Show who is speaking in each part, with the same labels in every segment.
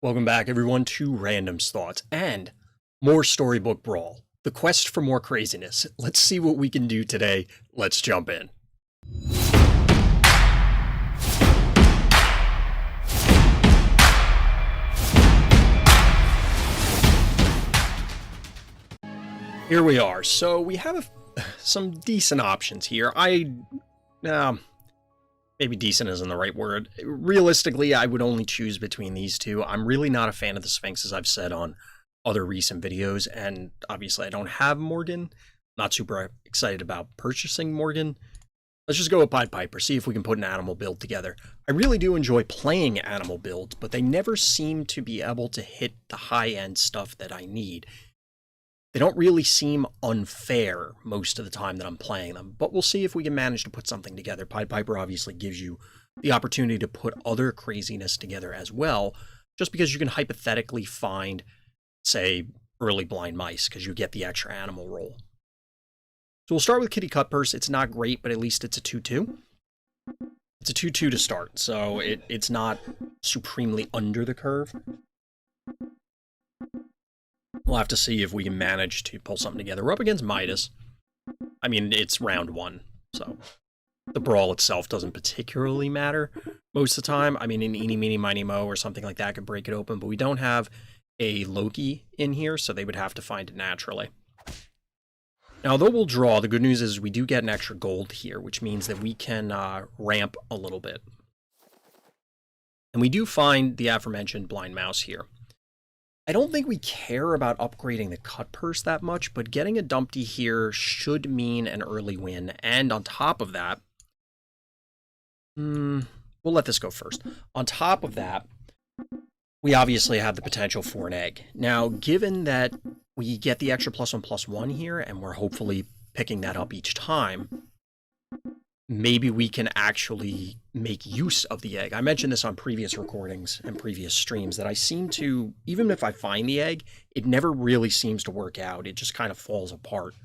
Speaker 1: Welcome back, everyone, to Random's Thoughts and more Storybook Brawl. The quest for more craziness. Let's see what we can do today. Let's jump in. Here we are. So we have some decent options here. Maybe decent isn't the right word. Realistically, I would only choose between these two. I'm really not a fan of the Sphinx, as I've said on other recent videos, and obviously I don't have Morgan. Not super excited about purchasing Morgan. Let's just go with Pied Piper, see if we can put an animal build together. I really do enjoy playing animal builds, but they never seem to be able to hit the high-end stuff that I need. They don't really seem unfair most of the time that I'm playing them, but we'll see if we can manage to put something together. Pied Piper obviously gives you the opportunity to put other craziness together as well, just because you can hypothetically find, say, early blind mice, because you get the extra animal roll. So we'll start with Kitty Cutpurse. It's not great, but at least it's a 2-2. It's a 2-2 to start, so it's not supremely under the curve. We'll have to see if we can manage to pull something together. We're up against Midas. I mean, it's round one, so the brawl itself doesn't particularly matter most of the time. I mean, an Eeny, Meeny, Miny, Mo or something like that could break it open, but we don't have a Loki in here, so they would have to find it naturally. Now, although we'll draw, the good news is we do get an extra gold here, which means that we can ramp a little bit. And we do find the aforementioned blind mouse here. I don't think we care about upgrading the Cutpurse that much, but getting a Dumpty here should mean an early win. And on top of that, we'll let this go first. On top of that, we obviously have the potential for an egg. Now, given that we get the extra +1/+1 here, and we're hopefully picking that up each time, maybe we can actually make use of the egg. I mentioned this on previous recordings and previous streams that I seem to, even if I find the egg, it never really seems to work out. It just kind of falls apart.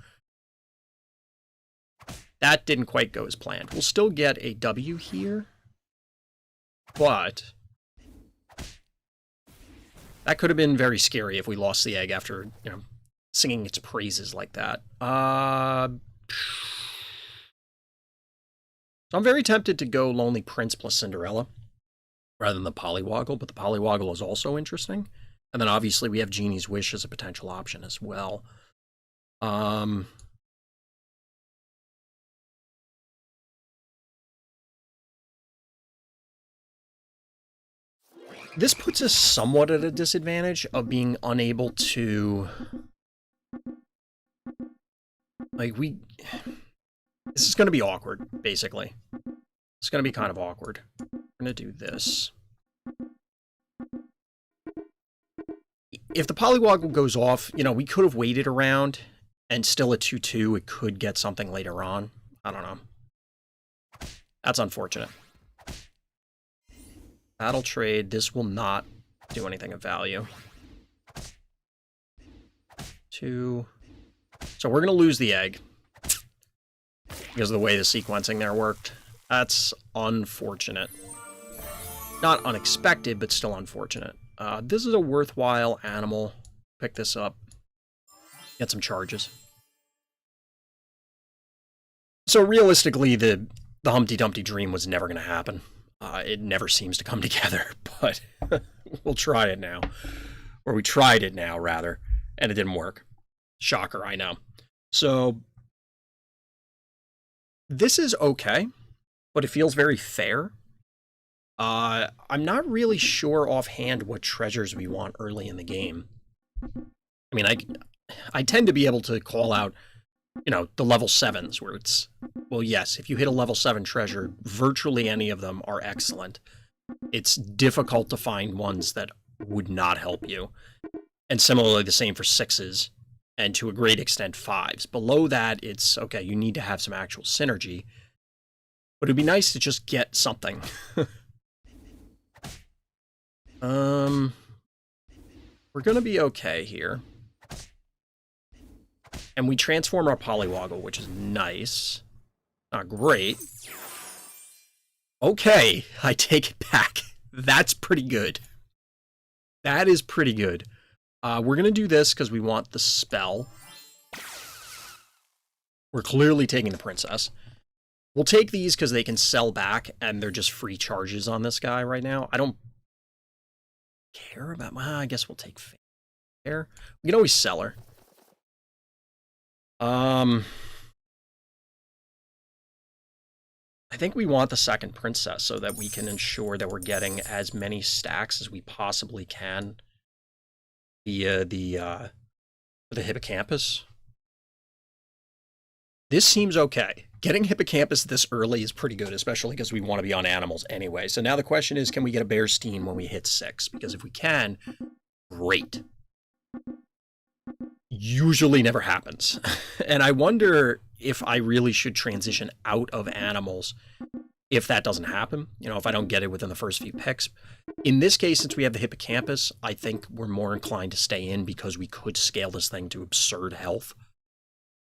Speaker 1: That didn't quite go as planned. We'll still get a W here, but that could have been very scary if we lost the egg after, singing its praises like that. So I'm very tempted to go Lonely Prince plus Cinderella rather than the Pollywoggle, but the Pollywoggle is also interesting. And then obviously we have Genie's Wish as a potential option as well. This puts us somewhat at a disadvantage of being unable to... This is going to be awkward, basically. It's going to be kind of awkward. We're going to do this. If the Pollywoggle goes off, we could have waited around, and still at 2-2, it could get something later on. I don't know. That's unfortunate. Battle trade. This will not do anything of value. 2. So we're going to lose the egg because of the way the sequencing there worked. That's unfortunate. Not unexpected, but still unfortunate. This is a worthwhile animal. Pick this up. Get some charges. So realistically, the Humpty Dumpty dream was never going to happen. It never seems to come together, but we'll try it now. Or we tried it now, rather, and it didn't work. Shocker, I know. So this is okay, but it feels very fair. I'm not really sure offhand what treasures we want early in the game. I mean, I tend to be able to call out, the level 7s where it's, well, yes, if you hit a level 7 treasure, virtually any of them are excellent. It's difficult to find ones that would not help you. And similarly, the same for 6s. And to a great extent, 5s. Below that, it's, okay, you need to have some actual synergy. But it'd be nice to just get something. We're gonna be okay here. And we transform our Pollywoggle, which is nice. Not great. Okay, I take it back. That's pretty good. That is pretty good. We're going to do this because we want the spell. We're clearly taking the princess. We'll take these because they can sell back, and they're just free charges on this guy right now. I don't care about... Well, I guess we'll take fair. We can always sell her. I think we want the second princess so that we can ensure that we're getting as many stacks as we possibly can via the hippocampus. This seems okay. Getting hippocampus this early is pretty good, especially because we want to be on animals anyway. So now the question is, can we get a bear steam when we hit 6? Because if we can, great. Usually never happens. And I wonder if I really should transition out of animals if that doesn't happen. You know, if I don't get it within the first few picks. In this case, since we have the hippocampus, I think we're more inclined to stay in because we could scale this thing to absurd health.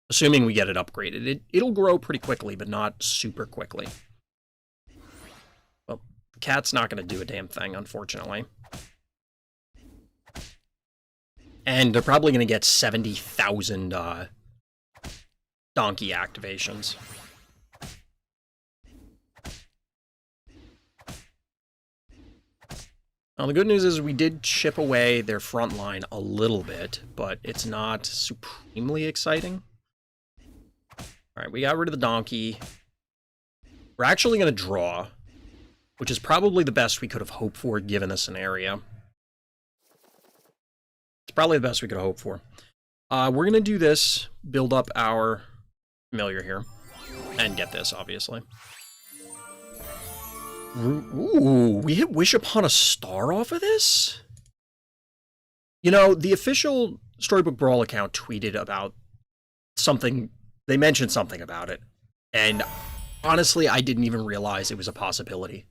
Speaker 1: Assuming we get it upgraded. It'll grow pretty quickly, but not super quickly. Well, the cat's not going to do a damn thing, unfortunately. And they're probably going to get 70,000 donkey activations. Now, the good news is we did chip away their front line a little bit, but it's not supremely exciting. All right, we got rid of the donkey. We're actually going to draw, which is probably the best we could have hoped for given the scenario. It's probably the best we could hope for. We're going to do this, build up our familiar here, and get this, obviously. Ooh, we hit Wish Upon a Star off of this? You know, the official Storybook Brawl account tweeted about something. They mentioned something about it. And honestly, I didn't even realize it was a possibility.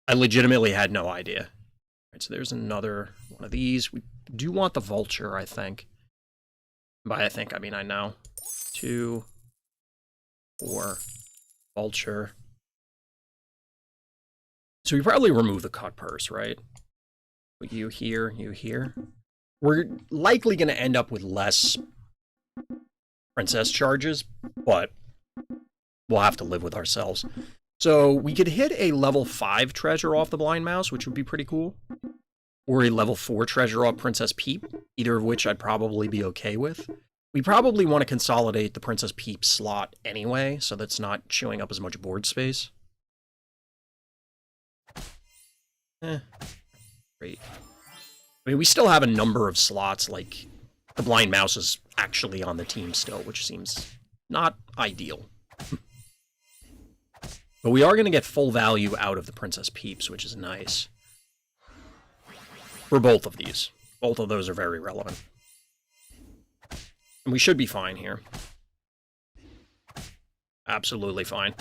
Speaker 1: I legitimately had no idea. All right, so there's another one of these. We do want the vulture, I think. By I think, I mean I know. 2, 4, vulture. So we probably remove the cut purse, right? Put you here, you here. We're likely going to end up with less princess charges, but we'll have to live with ourselves. So we could hit a level 5 treasure off the blind mouse, which would be pretty cool. Or a level 4 treasure off Princess Peep, either of which I'd probably be okay with. We probably want to consolidate the Princess Peep slot anyway, so that's not chewing up as much board space. Great. I mean, we still have a number of slots, like the blind mouse is actually on the team still, which seems not ideal. But we are going to get full value out of the Princess Peeps, which is nice. For both of these. Both of those are very relevant. And we should be fine here. Absolutely fine.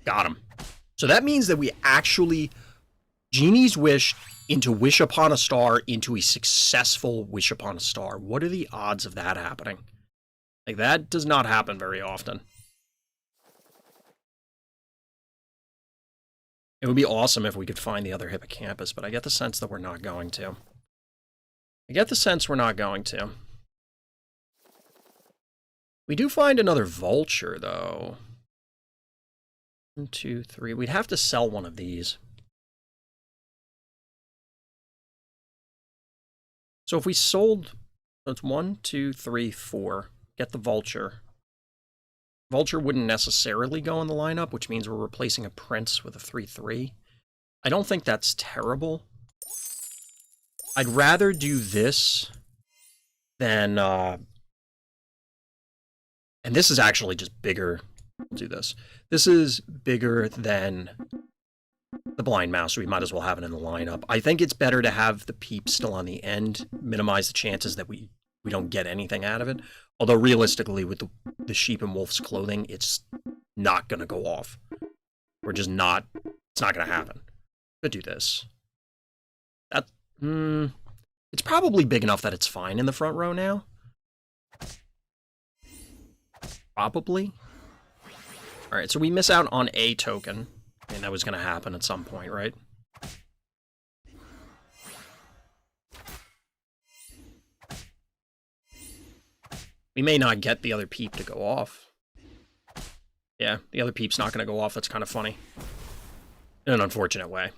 Speaker 1: Got him. So that means that we actually... Genie's Wish into Wish Upon a Star into a successful Wish Upon a Star. What are the odds of that happening? Like, that does not happen very often. It would be awesome if we could find the other hippocampus, but I get the sense that we're not going to. We do find another vulture, though. 1, 2, 3. We'd have to sell one of these. So if we sold, that's 1, 2, 3, 4. Get the vulture. Vulture wouldn't necessarily go in the lineup, which means we're replacing a prince with a 3/3. I don't think that's terrible. I'd rather do this than, and this is actually just bigger. We'll do this. This is bigger than the blind mouse, so we might as well have it in the lineup. I think it's better to have the peep still on the end, minimize the chances that we don't get anything out of it. Although realistically, with the sheep and wolf's clothing, it's not going to go off. We're just not, it's not going to happen. Could do this. That, it's probably big enough that it's fine in the front row now. Probably. All right, so we miss out on a token. I mean, that was going to happen at some point, right? We may not get the other peep to go off. Yeah, the other peep's not going to go off. That's kind of funny. In an unfortunate way.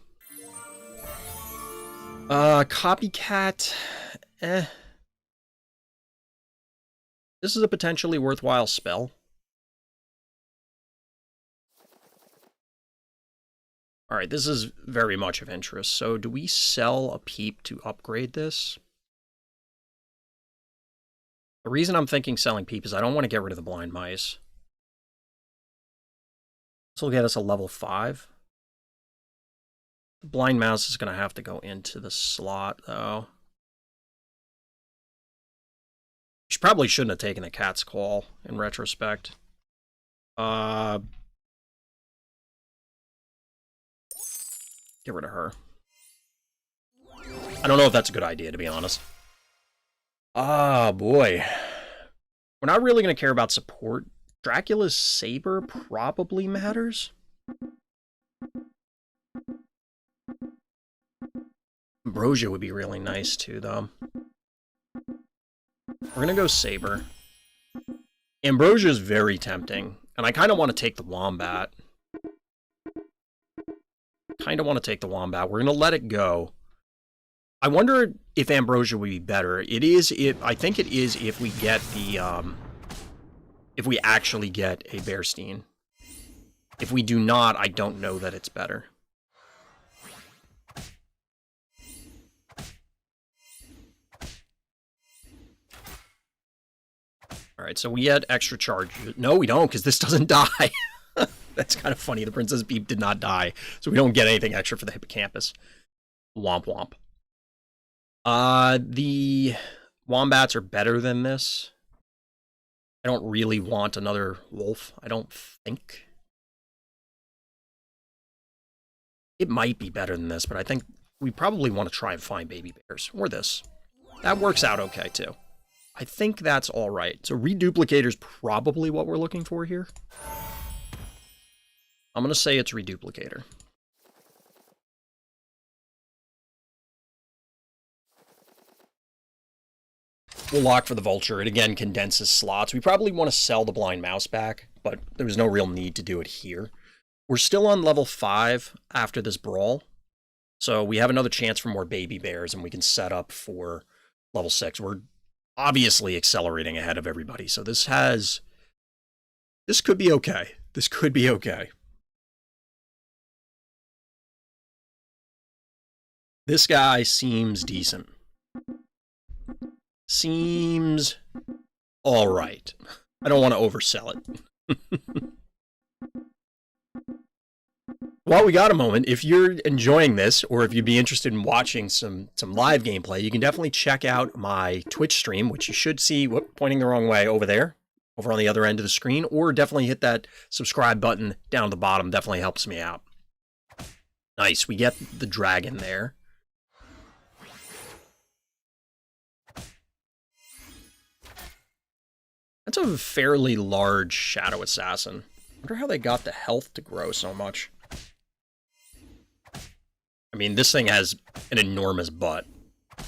Speaker 1: Copycat. This is a potentially worthwhile spell. Alright, this is very much of interest. So do we sell a peep to upgrade this? The reason I'm thinking selling peep is I don't want to get rid of the blind mice. This will get us a level 5. The blind mouse is going to have to go into the slot, though. She probably shouldn't have taken the cat's call, in retrospect. Get rid of her. I don't know if that's a good idea, to be honest. Ah, boy. We're not really going to care about support. Dracula's Saber probably matters. Ambrosia would be really nice, too, though. We're going to go Saber. Ambrosia is very tempting, and I kind of want to take the Wombat. We're going to let it go. I wonder if Ambrosia would be better. I think it is if we get the, if we actually get a Bearstein. If we do not, I don't know that it's better. Alright, so we get extra charge. No, we don't, because this doesn't die. That's kind of funny. The Princess Peep did not die, so we don't get anything extra for the Hippocampus. Womp womp. The Wombats are better than this. I don't really want another wolf, I don't think. It might be better than this, but I think we probably want to try and find baby bears. Or this. That works out okay, too. I think that's alright. So Reduplicator's probably what we're looking for here. I'm going to say it's Reduplicator. We'll lock for the Vulture. It again condenses slots. We probably want to sell the Blind Mouse back, but there was no real need to do it here. We're still on level 5 after this Brawl, so we have another chance for more baby bears, and we can set up for level 6. We're obviously accelerating ahead of everybody, so this could be okay. This could be okay. This guy seems decent. Seems alright. I don't want to oversell it. While we got a moment, if you're enjoying this, or if you'd be interested in watching some live gameplay, you can definitely check out my Twitch stream, which you should see, pointing the wrong way, over there, over on the other end of the screen, or definitely hit that subscribe button down at the bottom. Definitely helps me out. Nice, we get the dragon there. That's a fairly large Shadow Assassin. I wonder how they got the health to grow so much. I mean, this thing has an enormous butt.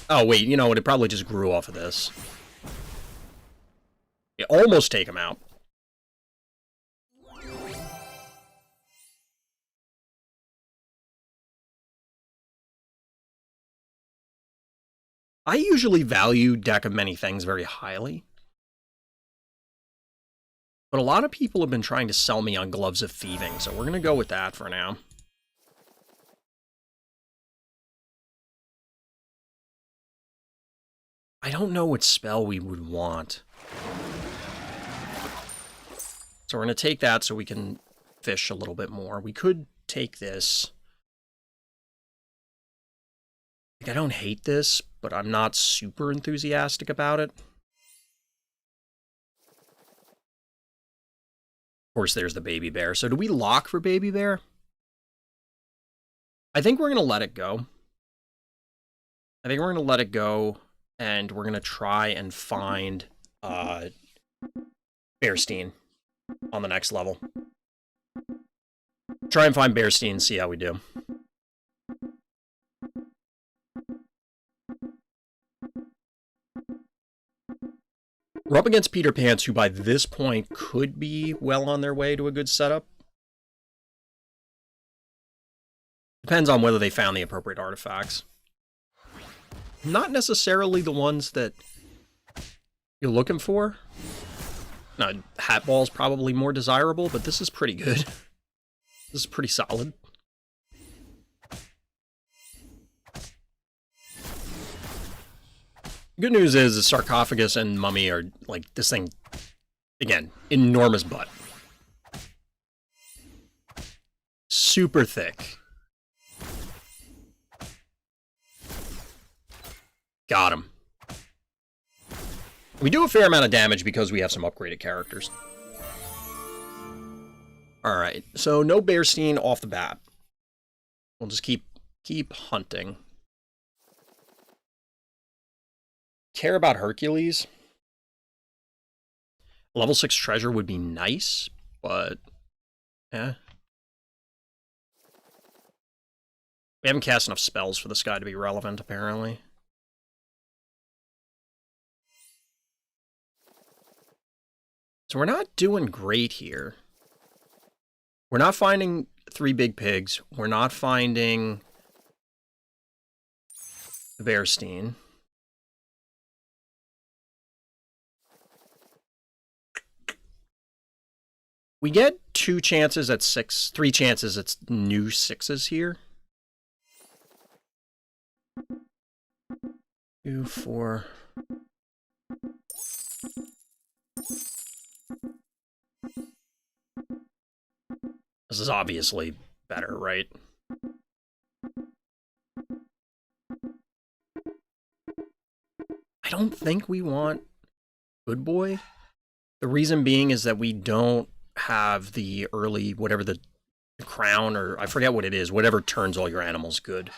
Speaker 1: Oh, wait, you know what? It probably just grew off of this. Yeah, almost take him out. I usually value Deck of Many Things very highly. But a lot of people have been trying to sell me on Gloves of Thieving, so we're going to go with that for now. I don't know what spell we would want. So we're going to take that so we can fish a little bit more. We could take this. Like, I don't hate this, but I'm not super enthusiastic about it. Of course, there's the baby bear. So do we lock for baby bear? I think we're going to let it go. I think we're going to let it go, and we're going to try and find Bearstein on the next level. Try and find Bearstein and see how we do. We're up against Peter Pants, who by this point could be well on their way to a good setup. Depends on whether they found the appropriate artifacts. Not necessarily the ones that you're looking for. Now, Hat Ball's probably more desirable, but this is pretty good. This is pretty solid. Good news is the Sarcophagus and Mummy are, like, this thing, again, enormous butt. Super thick. Got him. We do a fair amount of damage because we have some upgraded characters. Alright, so no Bearstein off the bat. We'll just keep hunting. Care about Hercules. Level 6 treasure would be nice, but yeah. We haven't cast enough spells for this guy to be relevant, apparently. So we're not doing great here. We're not finding 3 big pigs. We're not finding the Bearstein. We get 2 chances at 6, 3 chances at new 6s here. 2, 4. This is obviously better, right? I don't think we want Good Boy. The reason being is that we don't have the early, whatever the crown, or I forget what it is, whatever turns all your animals good.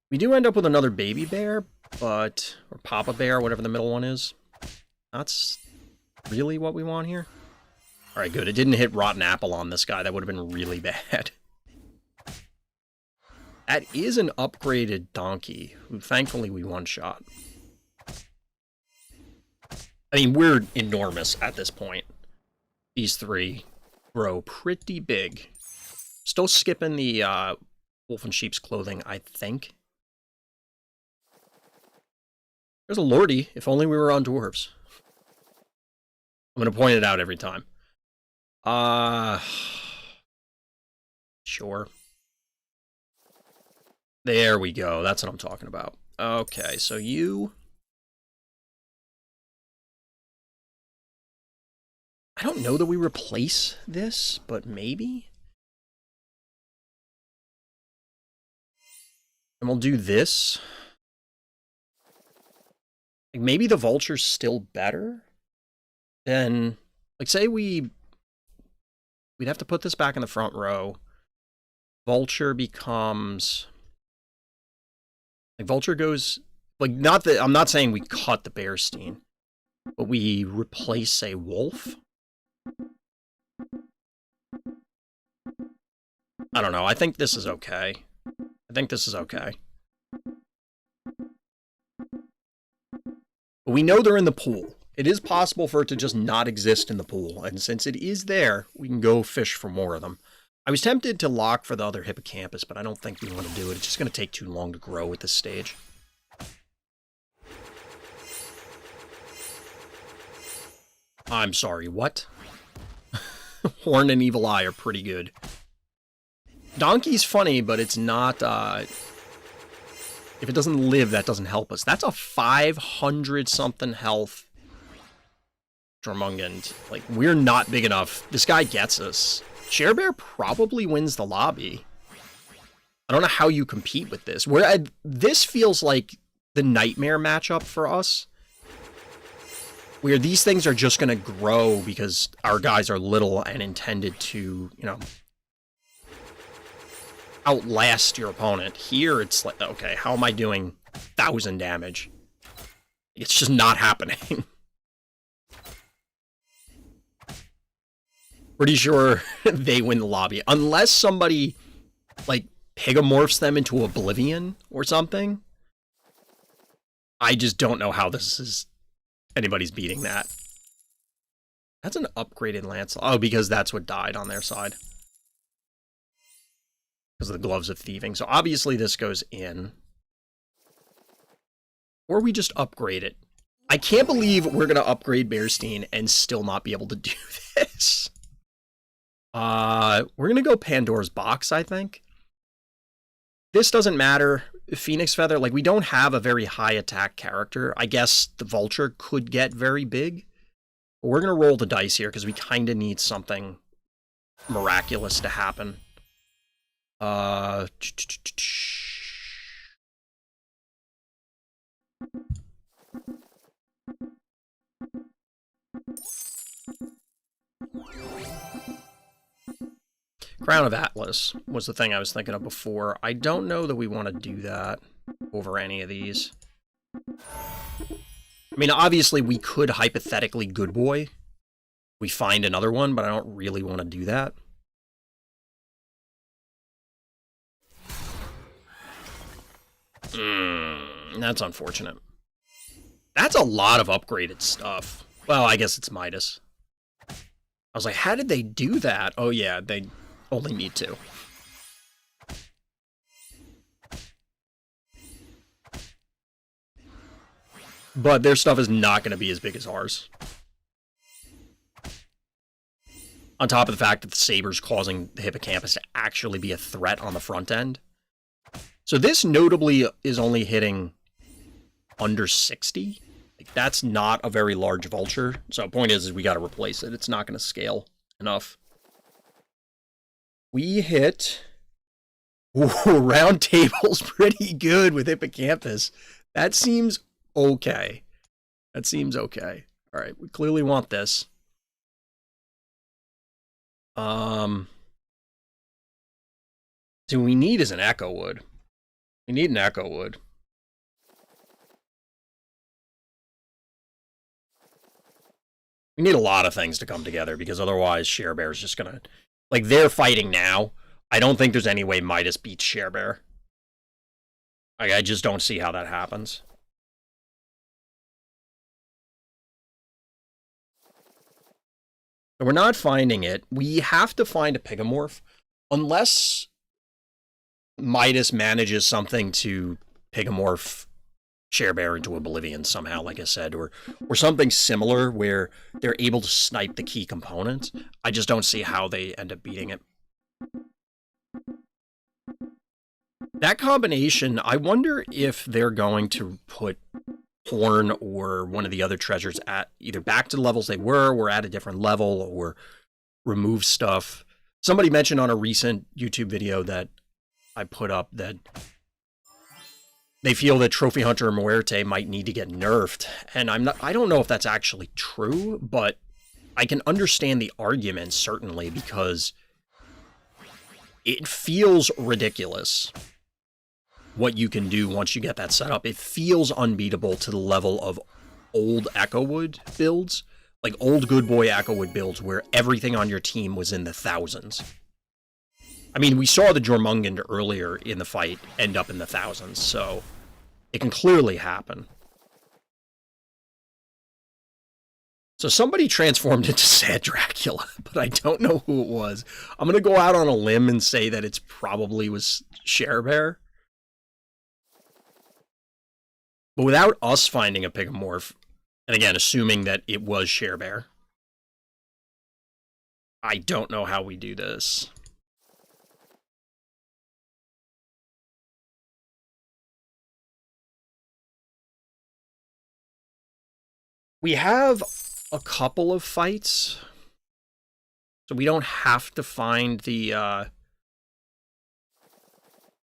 Speaker 1: We do end up with another baby bear, but, or Papa Bear, whatever the middle one is. That's really what we want here. Alright, good. It didn't hit Rotten Apple on this guy. That would have been really bad. That is an upgraded donkey, who thankfully we one-shot. I mean, we're enormous at this point. These 3 grow pretty big. Still skipping the wolf in sheep's clothing, I think. There's a Lordy. If only we were on dwarves. I'm going to point it out every time. Sure. There we go. That's what I'm talking about. Okay, so you... I don't know that we replace this, but maybe? And we'll do this. Like, maybe the vulture's still better? Then, like, say we'd have to put this back in the front row. Vulture becomes... Like, Vulture goes... Like, not that... I'm not saying we cut the Bearstein, but we replace a wolf? I don't know. I think this is okay. I think this is okay. But we know they're in the pool. It is possible for it to just not exist in the pool, and since it is there, we can go fish for more of them. I was tempted to lock for the other hippocampus, but I don't think we want to do it. It's just going to take too long to grow at this stage. I'm sorry, what? Horn and Evil Eye are pretty good. Donkey's funny, but it's not, if it doesn't live, that doesn't help us. That's a 500-something health Drummungand. Like, we're not big enough. This guy gets us. Bear probably wins the lobby. I don't know how you compete with this. This feels like the nightmare matchup for us. Where these things are just going to grow because our guys are little and intended to, you know, outlast your opponent. Here, it's like, okay, how am I doing 1,000 damage? It's just not happening. Pretty sure they win the lobby. Unless somebody, like, pigamorphs them into oblivion or something. I just don't know how anybody's beating that. That's an upgraded lance. Oh, because that's what died on their side. Because of the gloves of thieving. So obviously this goes in. Or we just upgrade it. I can't believe we're going to upgrade Bearstein and still not be able to do this. We're going to go Pandora's Box, I think. This doesn't matter. Phoenix Feather, like, we don't have a very high attack character. I guess the Vulture could get very big. But we're going to roll the dice here because we kind of need something miraculous to happen. Crown of Atlas was the thing I was thinking of before. I don't know that we want to do that over any of these. I mean, obviously, we could hypothetically Good Boy. We find another one, but I don't really want to do that. That's unfortunate. That's a lot of upgraded stuff. Well, I guess it's Midas. I was like, how did they do that? Oh, yeah, they only need to. But their stuff is not going to be as big as ours. On top of the fact that the Saber's causing the Hippocampus to actually be a threat on the front end. So this notably is only hitting under 60. Like, that's not a very large Vulture. So the point is we got to replace it. It's not going to scale enough. We hit... Ooh, round table's pretty good with Hippocampus. That seems okay. That seems okay. All right, we clearly want this. So what we need is an Echo Wood. We need an Echo Wood. We need a lot of things to come together because otherwise Sharebear is just gonna... Like, they're fighting now. I don't think there's any way Midas beats Sharebear. Like, I just don't see how that happens. We're not finding it. We have to find a Pigamorph. Unless Midas manages something to Pigamorph Sharebear into Oblivion somehow, like I said, or something similar where they're able to snipe the key component. I just don't see how they end up beating it. That combination, I wonder if they're going to put Horn or one of the other treasures at either back to the levels they were, or at a different level, or remove stuff. Somebody mentioned on a recent YouTube video that I put up that they feel that Trophy Hunter Muerte might need to get nerfed, and I don't know if that's actually true, but I can understand the argument, certainly, because it feels ridiculous what you can do once you get that set up. It feels unbeatable to the level of old Echowood builds, like old Good Boy Echowood builds where everything on your team was in the thousands. I mean, we saw the Jormungand earlier in the fight end up in the thousands, so it can clearly happen. So somebody transformed into Sad Dracula, but I don't know who it was. I'm going to go out on a limb and say that it's probably was Sharebear. But without us finding a Pigamorph, and again, assuming that it was Sharebear, I don't know how we do this. We have a couple of fights, so we don't have to find the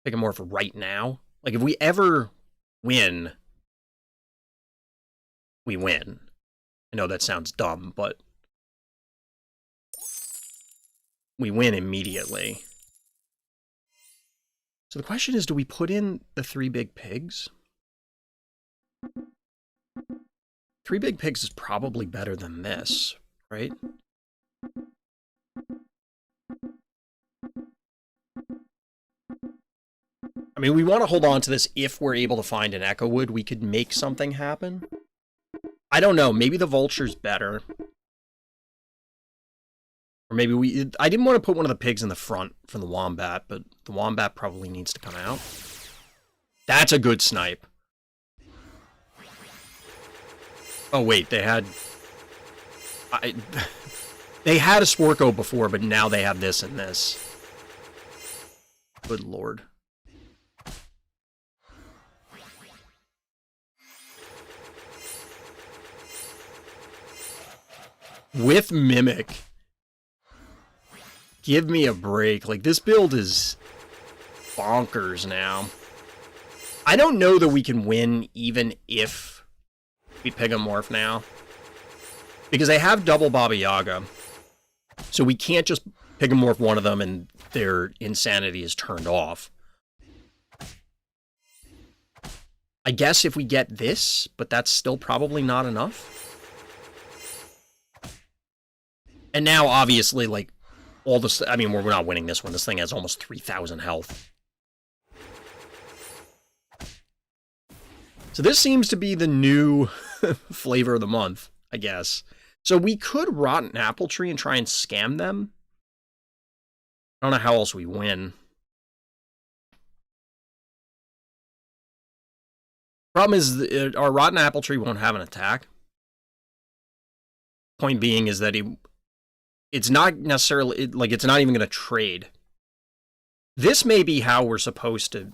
Speaker 1: Pigamorph right now. Like, if we ever win, we win. I know that sounds dumb, but we win immediately. So the question is, do we put in the 3 big pigs? 3 big pigs is probably better than this, right? I mean, we want to hold on to this. If we're able to find an Echo Wood, we could make something happen. I don't know. Maybe the Vulture's better. Or maybe I didn't want to put one of the pigs in the front from the Wombat, but the Wombat probably needs to come out. That's a good snipe. Oh, wait. They had... They had a Sporko before, but now they have this and this. Good lord. With Mimic. Give me a break. Like, this build is bonkers now. I don't know that we can win even if we Pigamorph now. Because they have double Baba Yaga. So we can't just Pigamorph one of them and their insanity is turned off. I guess if we get this, but that's still probably not enough. And now, obviously, like, all this... I mean, we're not winning this one. This thing has almost 3,000 health. So this seems to be the new flavor of the month, I guess. So we could Rotten Apple Tree and try and scam them. I don't know how else we win. Problem is, our Rotten Apple Tree won't have an attack. Point being is that it's not necessarily, like, it's not even going to trade. This may be how we're supposed to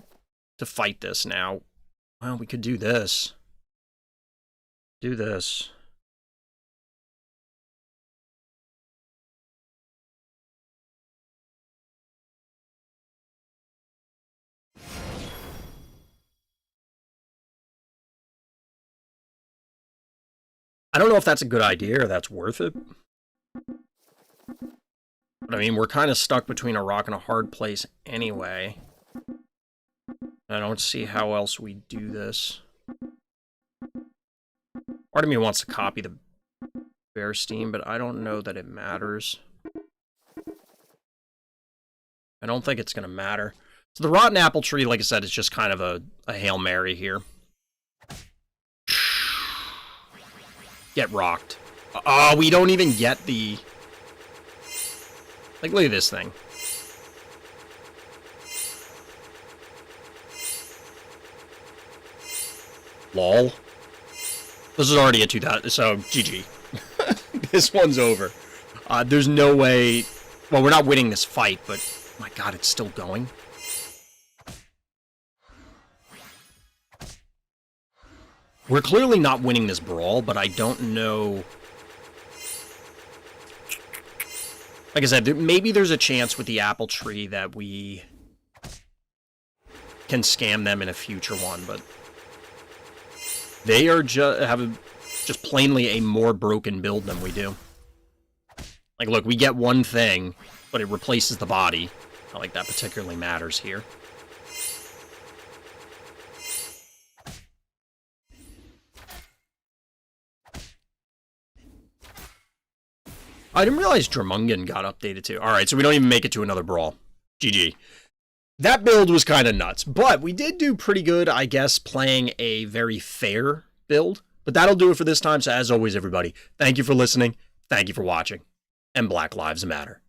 Speaker 1: fight this now. Well, we could do this. Do this. I don't know if that's a good idea or that's worth it. But I mean, we're kind of stuck between a rock and a hard place anyway. I don't see how else we do this. Part of me wants to copy the Bear Steam, but I don't know that it matters. I don't think it's going to matter. So the Rotten Apple Tree, like I said, is just kind of a Hail Mary here. Get rocked. Oh, we don't even get the... Like, look at this thing. Lol. This is already a 2000, so GG. This one's over. There's no way... Well, we're not winning this fight, but... My god, it's still going. We're clearly not winning this brawl, but I don't know... Like I said, maybe there's a chance with the Apple Tree that we can scam them in a future one, but... They are just plainly a more broken build than we do. Like, look, we get one thing, but it replaces the body. Not like that particularly matters here. I didn't realize Drumungan got updated too. Alright, so we don't even make it to another brawl. GG. That build was kind of nuts, but we did do pretty good, I guess, playing a very fair build. But that'll do it for this time, so as always, everybody, thank you for listening, thank you for watching, and Black Lives Matter.